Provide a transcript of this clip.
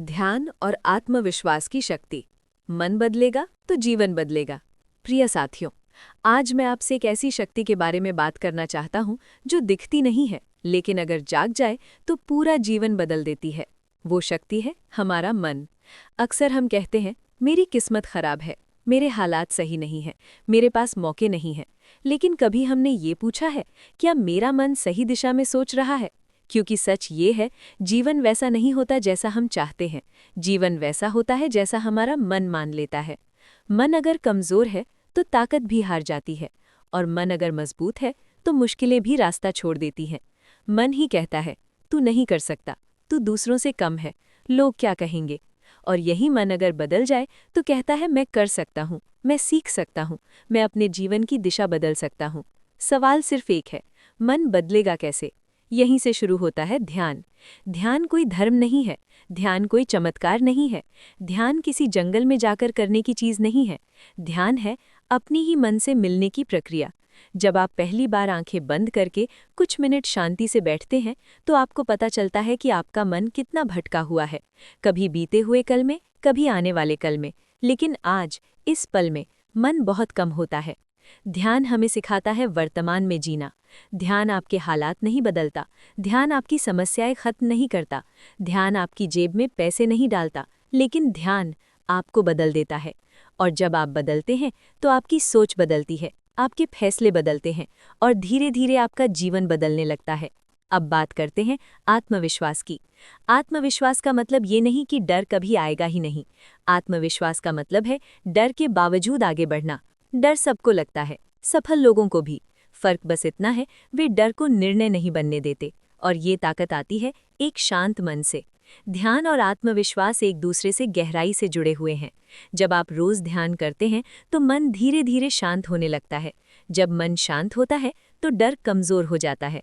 ध्यान और आत्मविश्वास की शक्ति। मन बदलेगा तो जीवन बदलेगा। प्रिय साथियों, आज मैं आपसे एक ऐसी शक्ति के बारे में बात करना चाहता हूं जो दिखती नहीं है, लेकिन अगर जाग जाए तो पूरा जीवन बदल देती है। वो शक्ति है हमारा मन। अक्सर हम कहते हैं, मेरी किस्मत खराब है, मेरे हालात सही नहीं हैं, मेरे पास मौके नहीं हैं। लेकिन कभी हमने ये पूछा है, क्या मेरा मन सही दिशा में सोच रहा है? क्योंकि सच ये है, जीवन वैसा नहीं होता जैसा हम चाहते हैं। जीवन वैसा होता है जैसा हमारा मन मान लेता है। मन अगर कमज़ोर है तो ताकत भी हार जाती है, और मन अगर मजबूत है तो मुश्किलें भी रास्ता छोड़ देती हैं। मन ही कहता है, तू नहीं कर सकता, तू दूसरों से कम है, लोग क्या कहेंगे। और यही मन अगर बदल जाए तो कहता है, मैं कर सकता हूँ, मैं सीख सकता हूँ, मैं अपने जीवन की दिशा बदल सकता हूँ। सवाल सिर्फ एक है, मन बदलेगा कैसे? यहीं से शुरू होता है ध्यान। ध्यान कोई धर्म नहीं है, ध्यान कोई चमत्कार नहीं है, ध्यान किसी जंगल में जाकर करने की चीज़ नहीं है। ध्यान है अपनी ही मन से मिलने की प्रक्रिया। जब आप पहली बार आंखें बंद करके कुछ मिनट शांति से बैठते हैं तो आपको पता चलता है कि आपका मन कितना भटका हुआ है, कभी बीते हुए कल में, कभी आने वाले कल में। लेकिन आज इस पल में मन बहुत कम होता है। ध्यान हमें सिखाता है वर्तमान में जीना। ध्यान आपके हालात नहीं बदलता, ध्यान आपकी समस्याएं खत्म नहीं करता, ध्यान आपकी जेब में पैसे नहीं डालता, लेकिन ध्यान आपको बदल देता है। और जब आप बदलते हैं तो आपकी सोच बदलती है, आपके फैसले बदलते हैं, और धीरे धीरे आपका जीवन बदलने लगता है। अब बात करते हैं आत्मविश्वास की। आत्मविश्वास का मतलब ये नहीं कि डर कभी आएगा ही नहीं। आत्मविश्वास का मतलब है डर के बावजूद आगे बढ़ना। डर सबको लगता है, सफल लोगों को भी। फर्क बस इतना है, वे डर को निर्णय नहीं बनने देते, और ये ताकत आती है एक शांत मन से। ध्यान और आत्मविश्वास एक दूसरे से गहराई से जुड़े हुए हैं। जब आप रोज ध्यान करते हैं तो मन धीरे धीरे शांत होने लगता है। जब मन शांत होता है तो डर कमजोर हो जाता है,